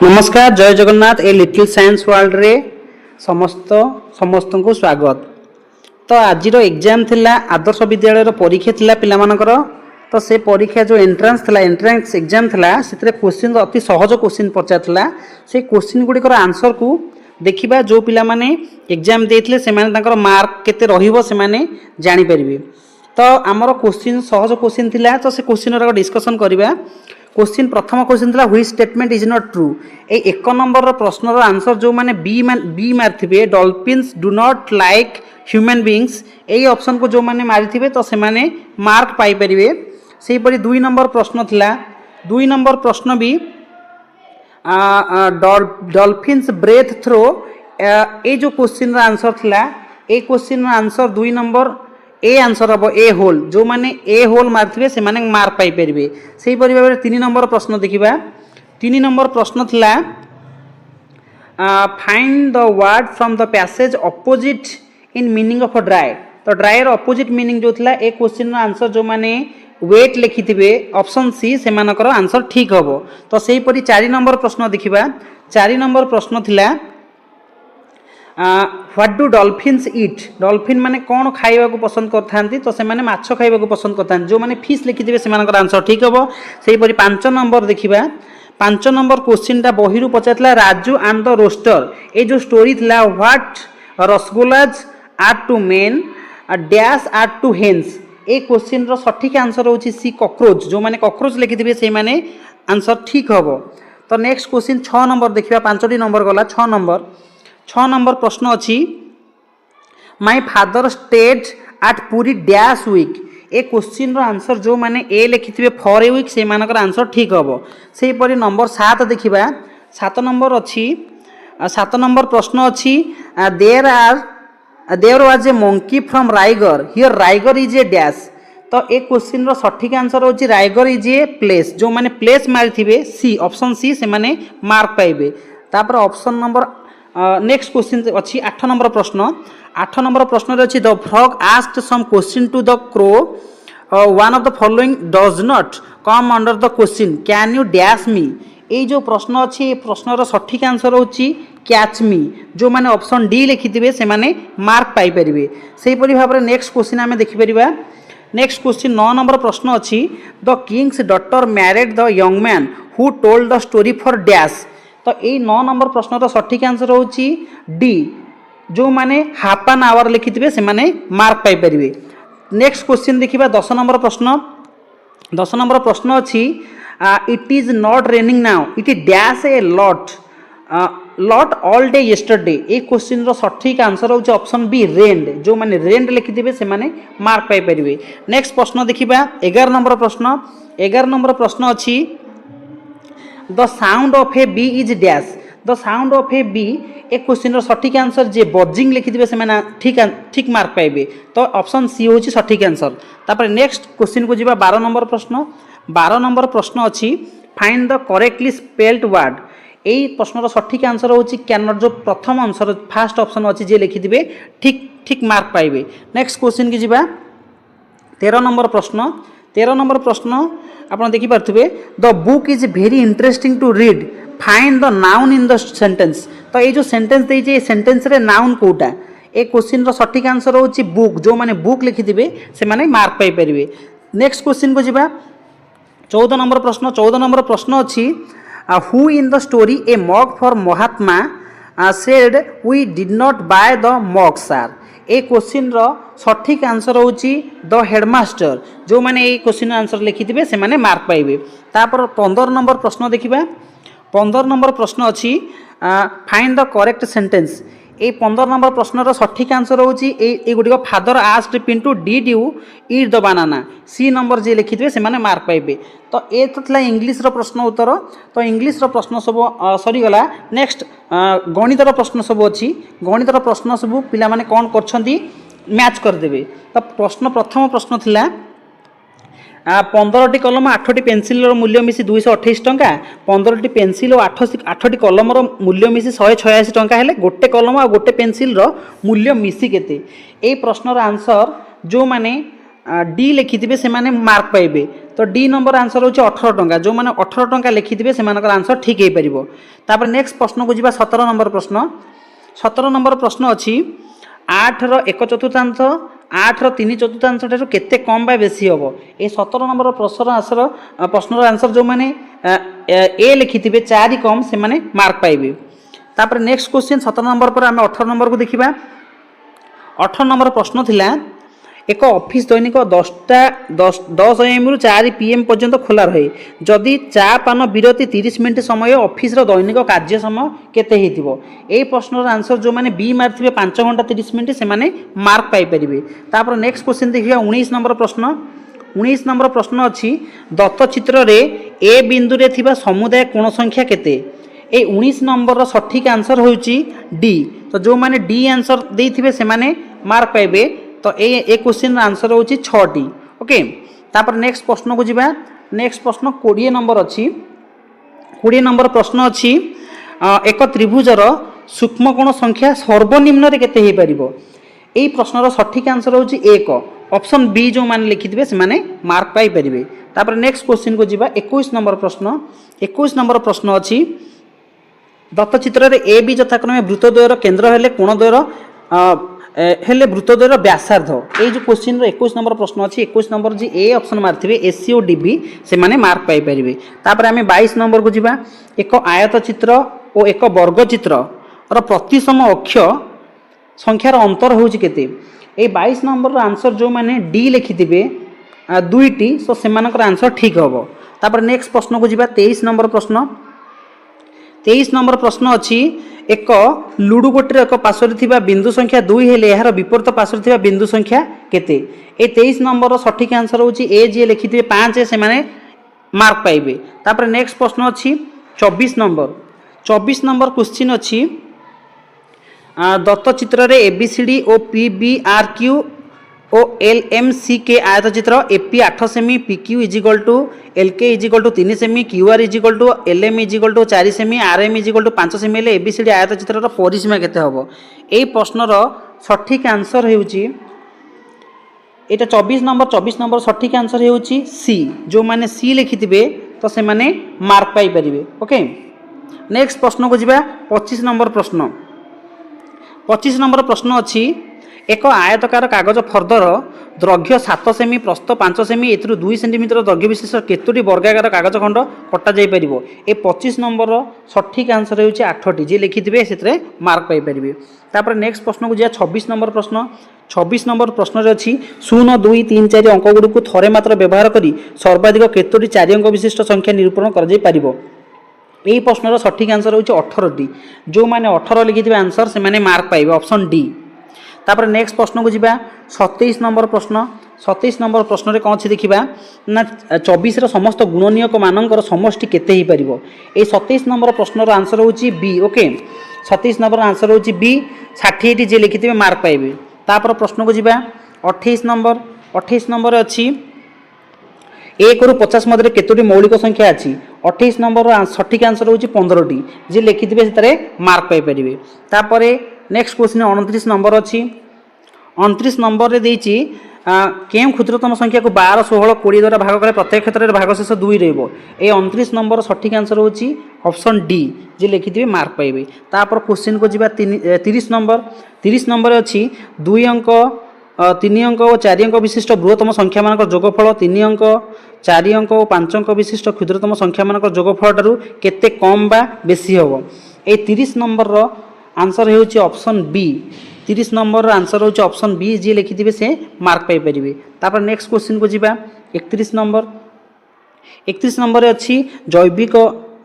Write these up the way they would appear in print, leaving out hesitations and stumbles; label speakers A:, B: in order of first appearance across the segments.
A: नमस्कार जय Jagannath a little science world रे समस्त समस्त को स्वागत। तो आज एग्जाम थिला आदर्श विद्यालय परीक्षा थिला पिला मानकर। तो से परीक्षा जो एंट्रांस थिला एंट्रांस एग्जाम थिला से क्वेश्चन अति सहज क्वेश्चन पचारला से क्वेश्चन गुड़िकर आंसर को देखिबा जो पिला माने एग्जाम देथिले से माने तांकर मार्क केते रहिबो से माने जानि परिबे। तो आमर क्वेश्चन सहज क्वेश्चन थिला तो से क्वेश्चन रा डिस्कशन करिबा। क्वेश्चन प्रथम क्वेश्चन था which statement is not true. ए एक नंबर प्रश्न आंसर जो माने बी मारिथिबे dolphins do not like human beings A option को जो माने मारिथिबे तो से माने मार्क पाई परिबे। सेही परि दुई नंबर प्रश्न थिला दुई नंबर प्रश्न भी डॉल्फिन्स ब्रेथ थ्रो ए जो क्वेश्चन आंसर थिला ए क्वेश्चन आंसर दुई नंबर ए आंसर हम ए होल जो माने ए होल मारिथिबे से माने मार्क पाई परिबे। सेही परि भाबरे तीन नंबर प्रश्न देखिबा। तीन नंबर प्रश्न थिला find the word from the passage opposite in meaning of a dry. तो ड्राई र ऑपोजिट मीनिंग जो थिला ए क्वेश्चन आंसर जो माने वेट लिखिथिबे ऑप्शन सी से मानकर आंसर ठीक हबो। तो सेही परि चार नंबर प्रश्न देखिबा। चार नंबर प्रश्न थिला what do dolphins eat. Dolphin माने कौन खाइबा को पसंद करथांती तो से माने माछ खाइबा को पसंद करथांती जो माने फिश लिखिथिबे से मानकर आंसर ठीक हबो। सेही परि 5 नंबर देखिबा। 5 नंबर क्वेश्चन ता बहिरु पचातला राजू एंड द रोस्टर ए जो स्टोरी थिला what rasgullas are to men dash are to hens ए क्वेश्चन रो सठिक आंसर होची सी कॉकरोच जो माने कॉकरोच लिखिथिबे से माने आंसर ठीक हबो। तो नेक्स्ट क्वेश्चन 6 नंबर देखिबा। 5टी नंबर गला 6 नंबर प्रश्न अच्छी my father stayed at Puri dash week ए क्वेश्चन रो आंसर जो माने ए लिखिथिबे फॉर ए वीक से मानकर आंसर ठीक हबो। सेही परि नंबर 7 देखिबा। 7 नंबर अच्छी 7 नंबर प्रश्न अच्छी there was a monkey from Raigarh here Raigarh is a dash. तो ए क्वेश्चन रो सठिक आंसर होची रायगढ़ इज ए प्लेस जो माने प्लेस मारिथिबे सी ऑप्शन सी से माने मार्क पाइबे। तापर ऑप्शन नंबर नेक्स्ट क्वेश्चन अच्छी 8 नंबर प्रश्न। 8 नंबर प्रश्न अच्छी the frog asked some question to the crow one of the following does not come under the question can you dash me. ये जो प्रश्न अच्छी प्रश्नर सठिक आंसर होची कैच मी जो माने ऑप्शन डी लिखिथिबे से माने मार्क पाई परिबे। सेही परि भाबरे नेक्स्ट क्वेश्चन आमे देखि परिबा। नेक्स्ट क्वेश्चन 9 नंबर प्रश्न अच्छी the Kings daughter married the young man who told the story for dash. तो ये 9 नंबर प्रश्न सठिक आंसर होची डी जो माने हाफ एन आवर लिखिथिबे से माने मार्क पाई परिबे। नेक्स्ट क्वेश्चन देखिबा 10 नंबर प्रश्न। 10 नंबर प्रश्न अच्छी it is not raining now it is dash a lot all day yesterday ए क्वेश्चन रो सठिक आंसर होची ऑप्शन बी रेन्ड जो माने रेन्ड लिखिथिबे से माने मार्क पाई परिबे। नेक्स्ट प्रश्न देखिबा 11 नंबर प्रश्न। 11 नंबर प्रश्न अच्छी the sound of a bee is dash. The sound of a bee ए क्वेश्चन सठिक आंसर जे बजिंग लिखिथिबे से माने ठीक मार्क पाइबे। तो ऑप्शन सी होची सठिक आंसर। तापर नेक्स्ट क्वेश्चन को जिबा 12 नंबर प्रश्न। 12 नंबर प्रश्न अच्छी find the correctly spelled word एई प्रश्नर सठिक आंसर होची कैन जो प्रथम आंसर फास्ट ऑप्शन अच्छी जे लिखिथिबे ठीक मार्क पाइबे। नेक्स्ट क्वेश्चन की जिबा 13 नंबर प्रश्न। 13 नंबर प्रश्न आपन देखि पारथुबे the book is very interesting to read find the noun in the sentence. तो ये जो सेंटेंस देई जे सेंटेंस रे नाउन कोटा ए क्वेश्चन रो सठिक आंसर होची बुक जो माने बुक लिखिथिबे से माने मार्क पाई परिबे। नेक्स्ट क्वेश्चन को जिबा 14 नंबर प्रश्न। 14 नंबर प्रश्न अछि who in the story a mug for Mahatma said we did not buy the mug sir ए क्वेश्चन रो सठिक आंसर होची द हेडमास्टर जो माने ए क्वेश्चन आंसर लिखिथिबे से माने मार्क पाइबे। तापर 15 नंबर प्रश्न देखिबा। 15 नंबर प्रश्न अच्छी फाइंड द करेक्ट सेंटेंस ए 15 नंबर प्रश्नर सठिक आंसर होची ए गुडी को father asked Pintu did you eat the banana C number जे लिखिथिबे से माने मार्क पाइबे। तो ए तो थला इंग्लिश रो प्रश्न उत्तर। तो इंग्लिश रो प्रश्न सब सरी गला। नेक्स्ट गणित रो प्रश्न सब अछि। गणित रो प्रश्न सब पिला माने कोन करछंती मैच कर देबे। तो प्रश्न प्रथम प्रश्न थिला 15टी कलम 8टी पेनसिल मूल्य मिसी 228 टंका 15टी पेनसिल और 8टी कलम मूल्य मिसी 186 टंका हेले गोटे कलम और गोटे पेनसिल मूल्य मिसी केते। ए प्रश्नर आंसर जो माने डी लिखिथे से मार्क पाइबे। तो डी नंबर आंसर होची 18 टंका। जो मैंने 18 टंका लिखिथे से आंसर ठीक हो पारिबो। तापर नेक्स्ट प्रश्न को जीवा 17 नंबर प्रश्न। 17 नंबर प्रश्न अच्छी 8 रो 1/4 8 रो 3/4 ठारू केते कम बा बेसी होबो। ए 17 नंबर प्रश्नर आंसर जो मैंने ए लिखिथे 4 कम से माने मार्क पाइबे। तापर नेक्स्ट क्वेश्चन 17 नंबर पर आम 18 नंबर को देखिबा। 18 नंबर प्रश्न थिला एक ऑफिस दैनिक 10 AM रु 4 PM पर्यंत खोला रहे। जदि चा पान विरति 30 मिनिट समय ऑफिस दैनिक कार्य समय केते हेतिबो। ए प्रश्नर आंसर जो मैंने बी मारथिबे 5 घंटा 30 मिनिट से माने मार्क पाई परिबे। तापर नेक्स्ट क्वेश्चन देखिबा 19 नंबर प्रश्न। 19 नंबर प्रश्न अच्छी दत्त चित्र रे ए बिंदु रे थिबा समुदाय कोण संख्या केते। ए 19 नंबर सठिक आंसर होची डी। तो जो मैंने डी आंसर देथिबे से माने मार्क पाइबे। तो ए क्वेश्चन आंसर होची 6टी। ओके तापर नेक्स्ट प्रश्न को जीवा। नेक्स्ट प्रश्न 20 नंबर अच्छी। 20 नंबर प्रश्न अच्छी एक त्रिभुजर सूक्ष्म कोण संख्या सर्वनिम्न रे केते हे परिबो। एई प्रश्नर सठिक आंसर होची 1। ऑप्शन बी जो माने लिखिथिबे से माने मार्क पाई परिबे। तापर नेक्स्ट क्वेश्चन को जीवा 21 नंबर प्रश्न। 21 नंबर प्रश्न अच्छी दत्त चित्र रे ए बी यथाक्रमे वृत्तद्वयर केंद्र हेले कोणद्वयर हेले वृत्तद्वयर व्यासार्ध। ए जो क्वेश्चन 21 नंबर प्रश्न अच्छी 21 नंबर जी ए ऑप्शन मारथिबे एसी और डीबी से माने मार्क पाई परिबे। तापर आमे 22 नंबर को जीवा। एक आयत चित्र और एक वर्ग चित्र और प्रतिसम अक्ष संख्यार अंतर होची केते। ए 22 नंबर आंसर जो माने डी लिखिथिबे 2टी सो सेमानकर आंसर ठीक होबो। तापर नेक्स्ट प्रश्न को जीवा 23 नंबर प्रश्न। 23 नंबर प्रश्न अच्छी एक लुडु गोटे एक पार्श्व थिबा बिंदु संख्या 2 हेले यार विपरीत पार्श्व थिबा बिंदु संख्या केते। ए 23 नंबर सठिक आंसर होची ए जे लिखिथिबे 5 से माने मार्क पाइबे। तापर नेक्स्ट प्रश्न अच्छी 24 नंबर। 24 नंबर क्वेश्चन अच्छी दत्त चित्र रे एबीसीडी ओ पीबीआरक्यू ओ एलएमसी आयत चित्र एपी 8 सेमी PQ is equal to LK is equal to 3 सेमी QR is equal to LM is equal to 4 सेमी आरएम इजिकल टू 5 सेमी ले एबीसीडी आयत चित्र परिसीमा केते हबो। एई प्रश्नर सठिक आंसर हेउची एटा 24 नंबर सठिक आंसर हेउची सी। जो माने सी लिखिथिबे तो से माने मार्क पाई परिबे। ओके नेक्स्ट प्रश्न को जिबा 25 नंबर प्रश्न। 25 नंबर प्रश्न अच्छी एक आयतकार कागज फर्दर दैर्घ्य 7 सेमी प्रस्थ 5 सेमी एथुरु 2 सेंटीमीटर दैर्घ्य विशिष्ट केतोटी वर्गाकार कागज खंड कटा जाई परिबो। ए 25 नंबर सठिक आंसर होची 8टी जे लिखिथिबे सेतरे मार्क पाई परिबे। तापर नेक्स्ट प्रश्न को जा 26 नंबर प्रश्न। 26 नंबर प्रश्न रे अछि 0 2 3 4 अंक गुडी को थरे मात्र व्यवहार करी सर्वाधिक केतोटी 4 अंक विशिष्ट संख्या निरूपण कर जाई परिबो। एई प्रश्नर सठिक आंसर होची 18टी। जो माने 18 लिखिथिबे आंसर से माने मार्क पाइबे ऑप्शन डी। तापर नेक्स्ट प्रश्न को जीवा 27 नंबर प्रश्न। 27 नंबर प्रश्न रे कौन देखिबा ना 24 रो समस्त गुणनीयक मानकर समष्टि केते ही परिबो। ए 27 नंबर प्रश्न रो आंसर होची बी। ओके 27 नंबर आंसर होची बी 60 जे लिखिथिबे मार्क पाइबे। तापर प्रश्न को जीवा 28 नंबर। 28 नंबर अछि 1 रु 50 मध्य केतोटी मौलिक संख्या अछि। 28 नंबर सठिक आंसर होची 15टी जे लिखिथिबे सेतरे मार्क पाइ परिबे। तापरे नेक्स्ट क्वेश्चन 29 नंबर अच्छी। 29 नंबर रे देइची केम क्षुद्रतम संख्या को 12 16 20 द्वारा भाग करे प्रत्येक क्षेत्र में भागशेष 2 रहइबो। ए 29 नंबर सठिक आंसर होची ऑप्शन डी जे लिखिथिबे मार्क पाइबे। तापर क्वेश्चन को जीवा 30 नंबर। 30 नंबर अच्छी 2 अंक 3 अंक और 4 अंक विशिष्ट बृहत्तम संख्या मानक जोगफल 3 अंक 4 अंक और 5 अंक विशिष्ट क्षुद्रतम संख्या मानक जोगफल ठारू केते कम बा बेसी होबो। ए 30 नंबर रो आंसर होची ऑप्शन बी। 30 नंबर आंसर होची ऑप्शन बी जे लिखिथिबे से मार्क पाई परिबे। तापर नेक्स्ट क्वेश्चन को जीवा 31 नंबर। 31 नंबर अच्छी जैविक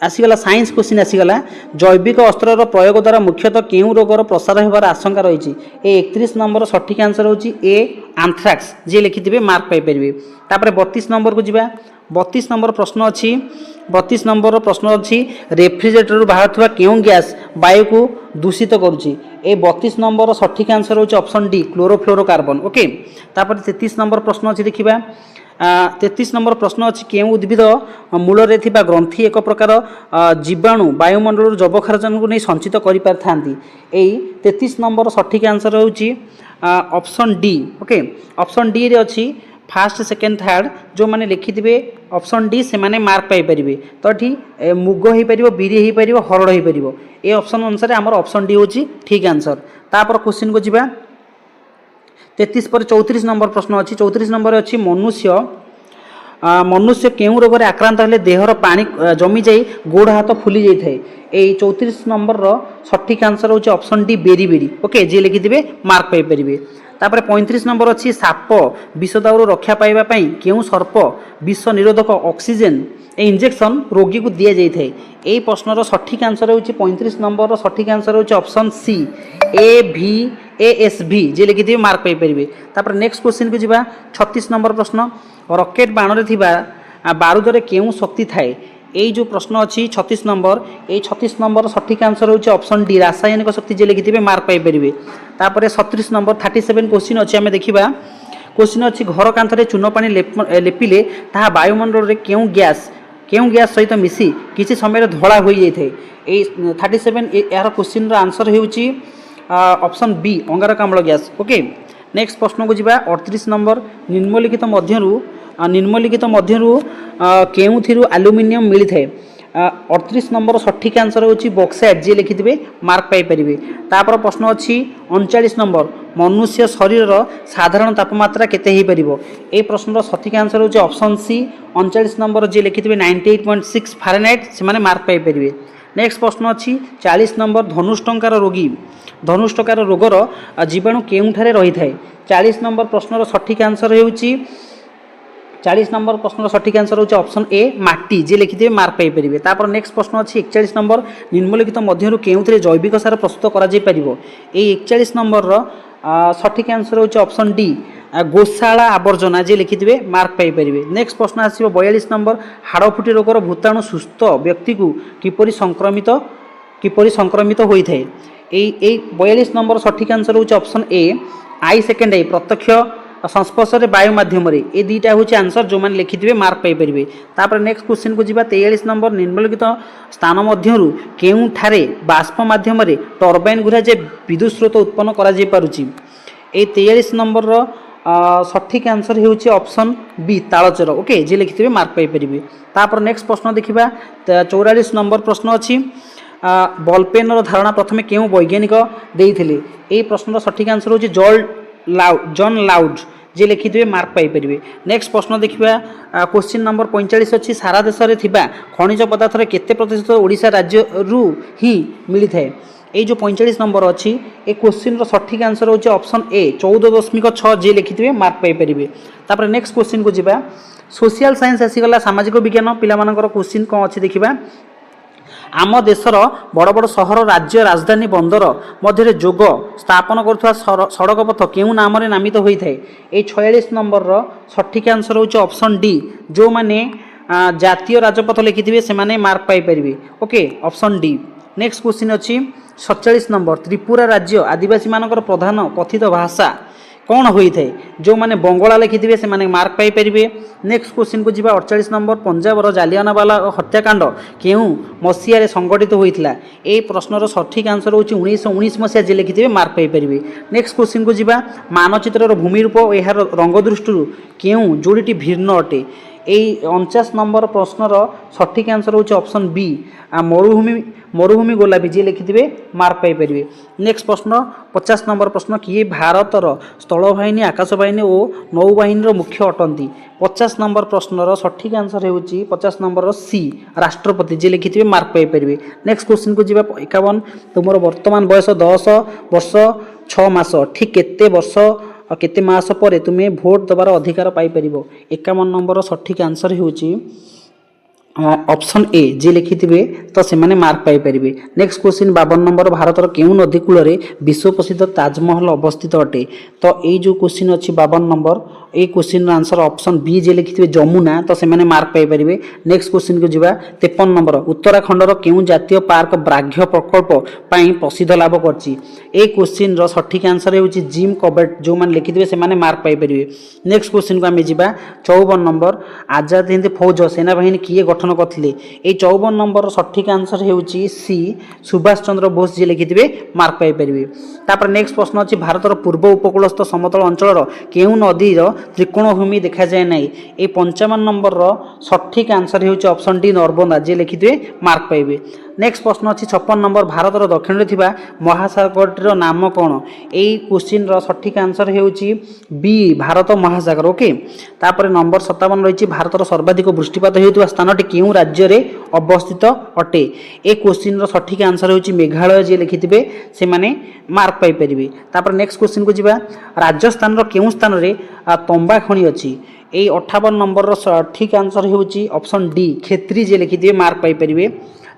A: आसीगला साइंस क्वेश्चन आसीगला जैविक अस्त्रर प्रयोग द्वारा मुख्यतः केउ रोगर प्रसार हेबार आशंका रही। ए 31 नंबर सठिक आंसर होची ए आंथ्राक्स जे लिखिथिबे मार्क पाई परिबे। तापर 32 नंबर को जीवा। 32 नंबर प्रश्न अच्छी 32 नंबर प्रश्न अच्छी रेफ्रिजरेटर बाहर केउ गैस वायु को दूषित करुच्ची। ए 32 नंबर सठिक आंसर होची ऑप्शन डी क्लोरोफ्लोरोकार्बन। ओके तापर 33 नंबर प्रश्न अच्छी देखिबा 33 नंबर प्रश्न अच्छी केउ उद्भिद मूल रे थिबा ग्रंथि एक प्रकार जीवाणु वायुमंडल जबखारजन को नहीं संचित करि पारथांती। एई 33 नंबर सठिक आंसर होची option D. Okay option D रे अच्छी फास्ट सेकेंड थर्ड जो मैंने लिखिथे ऑप्शन डी से माने मार्क पाइपर तो ये मुग हो पार बिरी हो पार हरड़ हो पार ये ऑप्शन अनुसार आमर ऑप्शन डी होची ठीक आंसर। तापर क्वेश्चन को जीवा 33 पर 34 नंबर प्रश्न अच्छी 34 नंबर अच्छी मनुष्य केउं रोग आक्रांत हेले देहर पानी जमी जाई गोड़ हाथ फुली जाए ये 34 नंबर सठिक आंसर होची option D beriberi okay जी लिखिथे मार्क पाइपर। तापर 35 नंबर अच्छी साप विषदाऊ रक्षा पाइबा पई केउं सर्प विष निरोधक ऑक्सीजन इंजेक्शन रोगी को दि जाए यही प्रश्नर सठिक आंसर होची 35 नंबर सठिक आंसर होची ऑप्शन सी AVASV जी लिखिथे मार्क पाइपर। तापर नेक्स्ट क्वेश्चन को जीवा 36 नंबर प्रश्न रॉकेट बाण रे थिबा बारूद रे केउं शक्ति थाए यही जो प्रश्न अच्छी 36 नंबर ये 36 नंबर सठिक आंसर होची ऑप्शन डी रासायनिक शक्ति जी लिखिथे मार्क पाइपर। तापर 37 नंबर 37 क्वेश्चन अच्छी आम देखा क्वेश्चन अच्छी घर कांथरे चून पानी लेपिले ताहा वायुमंडल रे केउं गैस सहित मिसी किसी समय धला हो जाए 37 यार क्वेश्चन आंसर होची ऑप्शन बी अंगारकाम्ल गैस ओके। नेक्स्ट प्रश्न को जीवा 38 नंबर निम्नलिखित मध्यरु केउथिरु एल्युमिनियम मिली है 38 नंबर सठिक आंसर होची बॉक्साइट जी लिखिथे मार्क पाइपर। तापर प्रश्न अच्छी 39 नंबर मनुष्य शरीर साधारण तापमात्रा केते ही परिबो ए प्रश्नर सठिक आंसर होची ऑप्शन सी 39 नंबर जी लिखिथे 98.6 फारेनहाइट से माने मार्क पाइपर। नेक्स्ट प्रश्न अच्छी 40 नंबर धनुष्टकार रोगर जीवाणु केउंठारे रही थाए 40 नंबर प्रश्नर सठिक आंसर होची 40 नंबर प्रश्न सठिक आंसर होची ऑप्शन ए माटी जी लिखिथे मार्क पाइपर। तापर नेक्स्ट प्रश्न अच्छी 41 नंबर निम्नलिखित मध्यरु केउथिरे जैविक सार प्रस्तुत करा जाय परिबो ए 41 नंबर सठिक आंसर होची ऑप्शन डी गोशाला आवर्जना जी लिखिथे मार्क पाइपर। नेक्स्ट प्रश्न आसीबो 42 नंबर हाड़फुटी रोगर भूताणु सुस्थ व्यक्ति को किपरि संक्रमित होई थाए ए 42 नंबर सठिक आंसर होची option A I second I प्रत्यक्ष संस्पर्श वायु माध्यम ये दुईटा हूँ आंसर जो मैंने लिखिथे मार्क पाइपर। तापर नेक्स्ट क्वेश्चन को जीवा 43 नंबर निम्नलिखित स्थान मध्यरु केउंठारे बाष्प माध्यम टर्बाइन घुरा जे विद्युत स्रोत उत्पन्न करा जाय पारुची ए 43 नंबर सठिक आंसर होची ऑप्शन बी तालचर ओके जी लिखिथे मार्क पाइपर। तापर नेक्स्ट प्रश्न देखिबा 44 नंबर प्रश्न अच्छी बॉलपेन धारणा प्रथमे केउं वैज्ञानिक देइथिले ए प्रश्नर सठिक आंसर होची जॉन लाउड जी लिखिथे मार्क पाइपर। नेक्स्ट प्रश्न देखिबा क्वेश्चन नंबर 45 अच्छी सारा देश में थिबा खनिज पदार्थ केते प्रतिशत ओडिशा राज्य रु ही मिली थाए ये जो 45 नंबर अच्छी ए क्वेश्चन सठिक आंसर होची ऑप्शन ए 14.6 जी लिखिथे मार्क पाइपर। तापर नेक्स्ट क्वेश्चन को जीवा सोशल साइंस आसीगला सामाजिक विज्ञान पिलामानकर क्वेश्चन कौन अच्छी देखिबा आम देशर बड़ बड़ सहर राज्य राजधानी बंदर मध्य जोग स्थापन करुवा सड़क पथ केउं नाम नामित होता है ये 46 नंबर सठिक आंसर होची ऑप्शन डी जो माने जातीय राजपथ लिखिथे से माने mark Piper okay option D. Next question अच्छी 47 नंबर त्रिपुरा राज्य आदिवासी मानकर प्रधान कथित भाषा कौन होता है जो माने बंगला लिखिथे से माने मार्क पाइपर। नेक्स्ट क्वेश्चन को जीवा 48 नंबर पंजाबर जालियानवाला हत्याकांड केउं मसीह संगठित होता ए प्रश्नर सठिक आंसर होची 1919 मसीहा जी लिखिथे मार्क पाइपर। नेक्स्ट क्वेश्चन को जीवा मानचित्र भूमिरूप और यार रंग दृष्टि केउं जोड़ीटी भिन्न अटे यही 49 नंबर प्रश्नर सठिक आंसर होची ऑप्शन बी मरुभूमि गोलापी जी लिखिथे मार्क पाइपर। नेक्स्ट प्रश्न 50 नंबर प्रश्न किए भारतर स्थल बाहिनी आकाश बाहिनी और नौबाहिनी मुख्य अटंती 50 नंबर प्रश्नर सठिक आंसर होची 50 नंबर सी राष्ट्रपति जी लिखिथे मार्क पाइपर। नेक्स्ट क्वेश्चन को जीवा 51 तुमर वर्तमान बयस 10 वर्ष 6 मास ठीक केते वर्ष केते मास पर तुम्हें भोट दबार अधिकार पाइपर 51 नंबर सठिक आंसर होची ऑप्शन ए जी लिखिथे तो से माने मार्क पाइपर। नेक्स्ट क्वेश्चन 52 नंबर भारतर केउं नदी कूल विश्व प्रसिद्ध ताजमहल अवस्थित अटे तो ये जो क्वेश्चन अच्छी 52 नंबर ये क्वेश्चन आंसर ऑप्शन बी जे लिखिथे जमुना तो से माने मार्क पाइपर। नेक्स्ट क्वेश्चन को जीवा 53 नंबर उत्तराखंडर केउं जातीय पार्क ब्राघ्य प्रकल्प पाई प्रसिद्ध लाभ करछि ए क्वेश्चन रो सठिक आंसर होची जिम कॉर्बेट जो माने लिखिथे से माने मार्क पाइपर। नेक्स्ट क्वेश्चन को आमे जीवा 54 नंबर आजाद हिंद फौज सेना बाहिनी किए गठन करथिले ए 54 नंबर सठिक आंसर होची सी सुभाष चंद्र बोस जी लिखिथे मार्क पाइपर। तापर नेक्स्ट प्रश्न अछि भारतर पूर्व उपकूलस्थ समतल अंचल केउं नदी त्रिकोणभूमि देखा जाए ना। ये 55 नंबर सठिक आंसर होउछि ऑप्शन डी नर्मदा। जे लिखिथे मार्क पाइबे। नेक्स्ट प्रश्न अछि 56 नंबर भारतर दक्षिण रे थिबा महासागरटीर नाम कोन। एई क्वेश्चन रो सठिक आंसर होउछि बी भारत महासागर। ओके तापर नंबर 57 रहिछि भारतर सर्वाधिक वृष्टिपात हेउतबा स्थानटी केउ राज्य रे अवस्थित अटे। ए क्वेश्चन रो सठिक आंसर होउछि मेघालय। जे लिखिथिबे से माने मार्क पाई परिबे। तापर नेक्स्ट क्वेश्चन को जिबा राजस्थान रो केउ स्थान रे तंबा खणी अछि। ए 58 नंबर रो सठिक आंसर होउछि ऑप्शन डी खेत्री। जे लिखिथिबे मार्क पाई परिबे।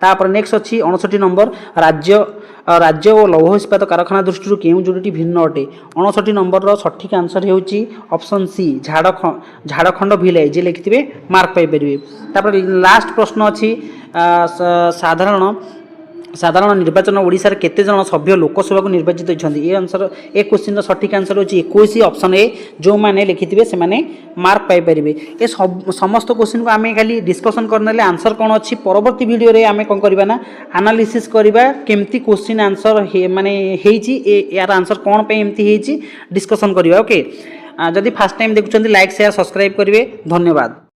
A: तापर नेक्स्ट अछि 59 नंबर राज्य और लौह इस्पात कारखाना दृष्टि केउ जोड़ीटी भिन्न अटे। 59 नंबर रो सठिक आंसर होउछि ऑप्शन सी झाड़खंड भिलेज। जे लिखिथिबे मार्क पाई परिबे। तापर लास्ट प्रश्न अछि साधारण निर्वाचन ओडिशा रे केते जन सभ्य लोकसभा को निर्वाचित होइछन्ति। ए आंसर ए क्वेश्चन रो सठिक आंसर होछि 21 ऑप्शन ए। जो माने लिखिथिबे से माने मार्क पाई परिबे। ए समस्त क्वेश्चन को आमे खाली डिस्कशन करनेले आंसर कोन अछि परवर्ती वीडियो रे आमे कोन करबा ना एनालिसिस करबा केमती क्वेश्चन आंसर माने हेइछि यार आंसर कोन पे एमती हेइछि डिस्कशन करबा। ओके जदि फर्स्ट टाइम देखुछन्ति लाइक शेयर सब्सक्राइब करिवे। धन्यवाद।